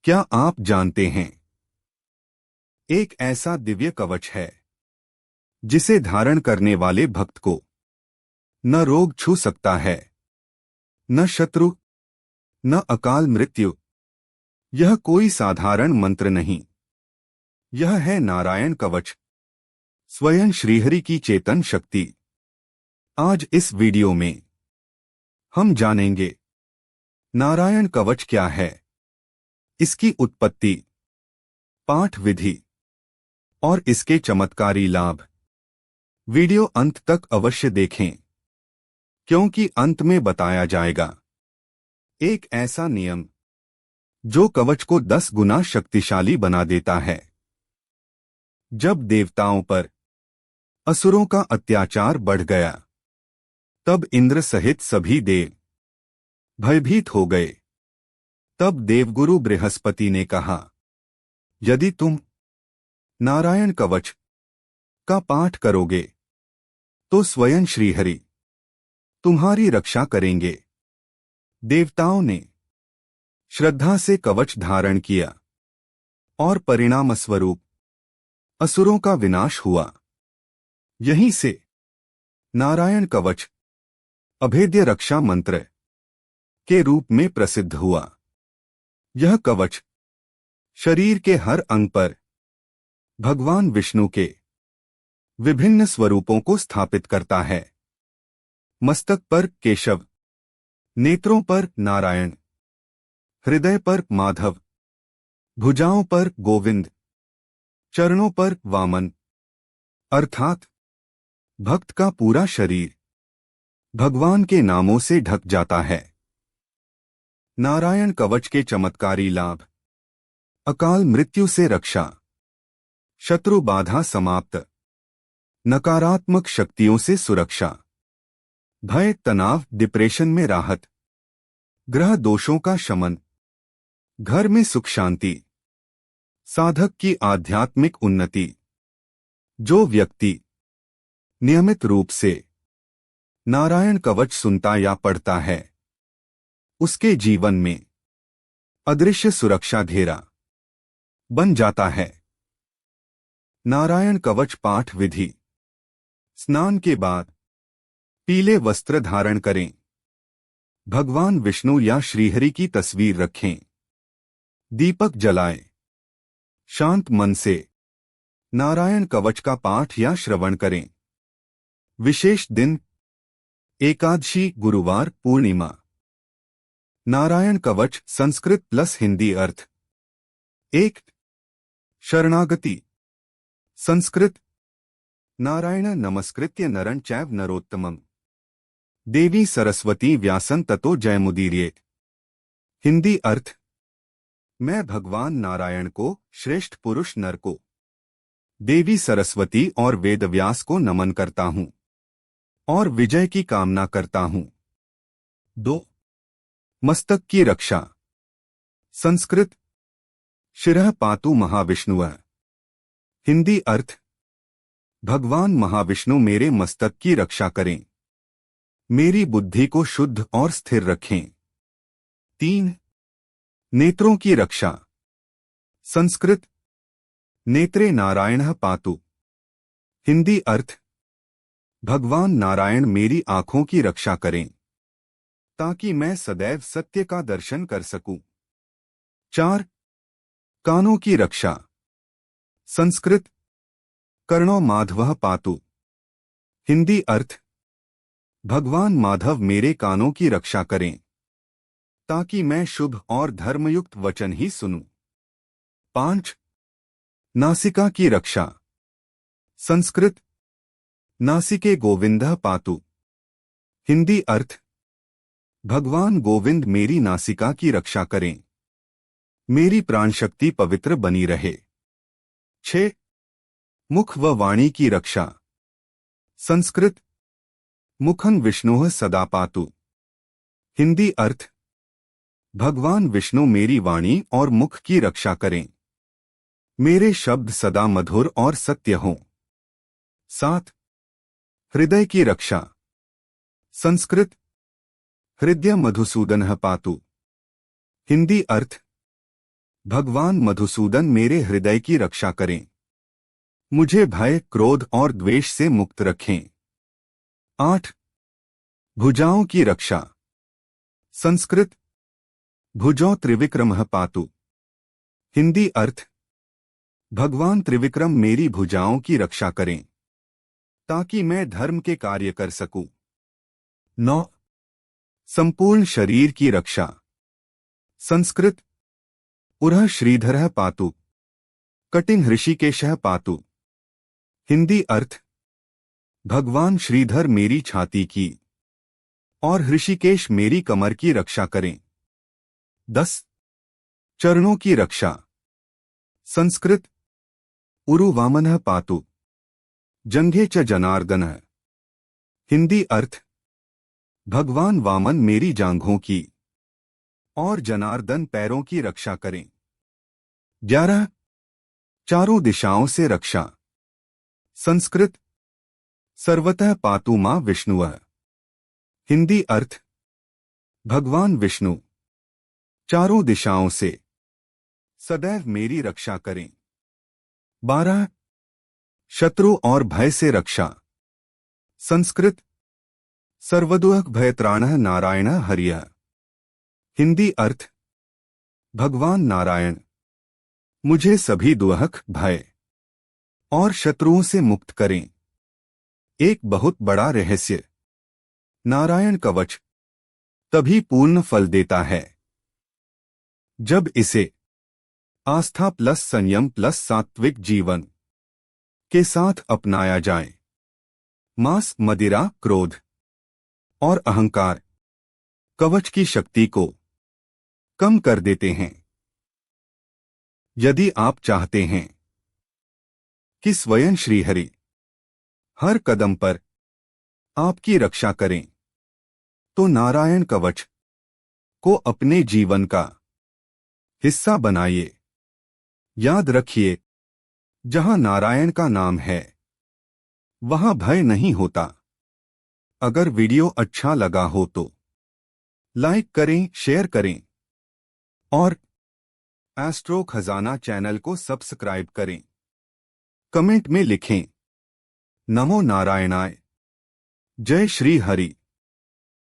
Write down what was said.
क्या आप जानते हैं, एक ऐसा दिव्य कवच है जिसे धारण करने वाले भक्त को न रोग छू सकता है, न शत्रु, न अकाल मृत्यु। यह कोई साधारण मंत्र नहीं, यह है नारायण कवच, स्वयं श्रीहरि की चेतन शक्ति। आज इस वीडियो में हम जानेंगे नारायण कवच क्या है, इसकी उत्पत्ति, पाठ विधि और इसके चमत्कारी लाभ। वीडियो अंत तक अवश्य देखें, क्योंकि अंत में बताया जाएगा एक ऐसा नियम जो कवच को 10 गुना शक्तिशाली बना देता है। जब देवताओं पर असुरों का अत्याचार बढ़ गया, तब इंद्र सहित सभी देव भयभीत हो गए। तब देवगुरु बृहस्पति ने कहा, यदि तुम नारायण कवच का पाठ करोगे तो स्वयं श्रीहरि तुम्हारी रक्षा करेंगे। देवताओं ने श्रद्धा से कवच धारण किया और परिणाम स्वरूप असुरों का विनाश हुआ। यहीं से नारायण कवच अभेद्य रक्षा मंत्र के रूप में प्रसिद्ध हुआ। यह कवच शरीर के हर अंग पर भगवान विष्णु के विभिन्न स्वरूपों को स्थापित करता है। मस्तक पर केशव, नेत्रों पर नारायण, हृदय पर माधव, भुजाओं पर गोविंद, चरणों पर वामन, अर्थात भक्त का पूरा शरीर भगवान के नामों से ढक जाता है। नारायण कवच के चमत्कारी लाभ: अकाल मृत्यु से रक्षा, शत्रु बाधा समाप्त, नकारात्मक शक्तियों से सुरक्षा, भय तनाव डिप्रेशन में राहत, ग्रह दोषों का शमन, घर में सुख शांति, साधक की आध्यात्मिक उन्नति। जो व्यक्ति नियमित रूप से नारायण कवच सुनता या पढ़ता है, उसके जीवन में अदृश्य सुरक्षा घेरा बन जाता है। नारायण कवच पाठ विधि: स्नान के बाद पीले वस्त्र धारण करें, भगवान विष्णु या श्रीहरि की तस्वीर रखें, दीपक जलाएं, शांत मन से नारायण कवच का पाठ या श्रवण करें। विशेष दिन: एकादशी, गुरुवार, पूर्णिमा। नारायण कवच संस्कृत प्लस हिंदी अर्थ: 1. शरणागति। संस्कृत: नारायण नमस्कृत्य नरं चैव नरोत्तमम्, देवी सरस्वती व्यासं ततो जयमुदीरयेत्। हिंदी अर्थ: मैं भगवान नारायण को, श्रेष्ठ पुरुष नर को, देवी सरस्वती और वेदव्यास को नमन करता हूँ और विजय की कामना करता हूँ। 2. मस्तक की रक्षा। संस्कृत: शिरः पातु महाविष्णुः। हिंदी अर्थ: भगवान महाविष्णु मेरे मस्तक की रक्षा करें, मेरी बुद्धि को शुद्ध और स्थिर रखें। 3. नेत्रों की रक्षा। संस्कृत: नेत्रे नारायणः पातु। हिंदी अर्थ: भगवान नारायण मेरी आंखों की रक्षा करें, ताकि मैं सदैव सत्य का दर्शन कर सकूं। 4. कानों की रक्षा। संस्कृत: कर्णो माधवः पातु। हिंदी अर्थ: भगवान माधव मेरे कानों की रक्षा करें, ताकि मैं शुभ और धर्मयुक्त वचन ही सुनूं। 5. नासिका की रक्षा। संस्कृत: नासिके गोविंदः पातु। हिंदी अर्थ: भगवान गोविंद मेरी नासिका की रक्षा करें, मेरी प्राण शक्ति पवित्र बनी रहे। 6. मुख व वाणी की रक्षा। संस्कृत: मुखं विष्णुः सदा पातु। हिंदी अर्थ: भगवान विष्णु मेरी वाणी और मुख की रक्षा करें, मेरे शब्द सदा मधुर और सत्य हों। 7. हृदय की रक्षा। संस्कृत: हृदय मधुसूदनः पातु। हिंदी अर्थ: भगवान मधुसूदन मेरे हृदय की रक्षा करें। मुझे भय, क्रोध और द्वेष से मुक्त रखें। 8. भुजाओं की रक्षा। संस्कृत भुजौ त्रिविक्रमः पातु। हिंदी अर्थ भगवान त्रिविक्रम मेरी भुजाओं की रक्षा करें ताकि मैं धर्म के कार्य कर सकूं। 9. संपूर्ण शरीर की रक्षा। संस्कृत उरः श्रीधरः पातु। कटिंग ऋषिकेशः पातु। हिंदी अर्थ भगवान श्रीधर मेरी छाती की और ऋषिकेश मेरी कमर की रक्षा करें। 10. चरणों की रक्षा। संस्कृत उरु वामनः पातु। जंघे च जनार्दनः। हिंदी अर्थ भगवान वामन मेरी जांघों की और जनार्दन पैरों की रक्षा करें। 11. चारों दिशाओं से रक्षा। संस्कृत सर्वतः पातु मां विष्णुः। हिंदी अर्थ भगवान विष्णु चारों दिशाओं से सदैव मेरी रक्षा करें। 12. शत्रु और भय से रक्षा। संस्कृत सर्वदुःख भयत्राणः नारायणः हरिः। हिंदी अर्थ भगवान नारायण मुझे सभी दुःख, भय और शत्रुओं से मुक्त करें। एक बहुत बड़ा रहस्य। नारायण कवच तभी पूर्ण फल देता है जब इसे आस्था प्लस संयम प्लस सात्विक जीवन के साथ अपनाया जाए। मांस, मदिरा, क्रोध और अहंकार कवच की शक्ति को कम कर देते हैं। यदि आप चाहते हैं कि स्वयं श्रीहरि हर कदम पर आपकी रक्षा करें तो नारायण कवच को अपने जीवन का हिस्सा बनाइए। याद रखिए, जहां नारायण का नाम है वहां भय नहीं होता। अगर वीडियो अच्छा लगा हो तो लाइक करें, शेयर करें और एस्ट्रो खजाना चैनल को सब्सक्राइब करें। कमेंट में लिखें नमो नारायणाय, जय श्री हरि।